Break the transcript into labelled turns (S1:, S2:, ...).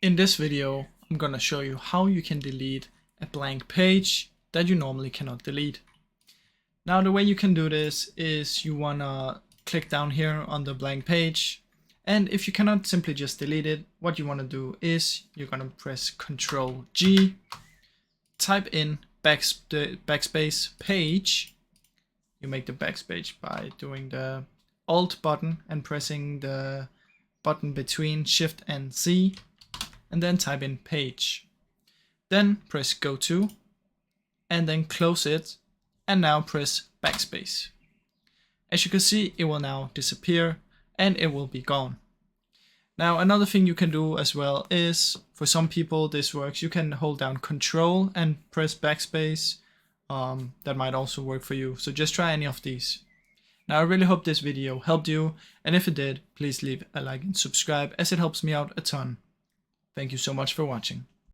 S1: In this video, I'm gonna show you how you can delete a blank page that you normally cannot delete. Now, the way you can do this is you wanna click down here on the blank page, and if you cannot simply just delete it, what you wanna do is you're gonna press Ctrl G, type in backspace page. You make the backspace by doing the Alt button and pressing the button between Shift and C, and then type in page. Then press go to, and then close it, and now press backspace. As you can see, it will now disappear and it will be gone. Now, another thing you can do as well is, for some people this works, you can hold down Control and press backspace. That might also work for you, so just try any of these. Now, I really hope this video helped you, and if it did, please leave a like and subscribe, as it helps me out a ton. Thank you so much for watching.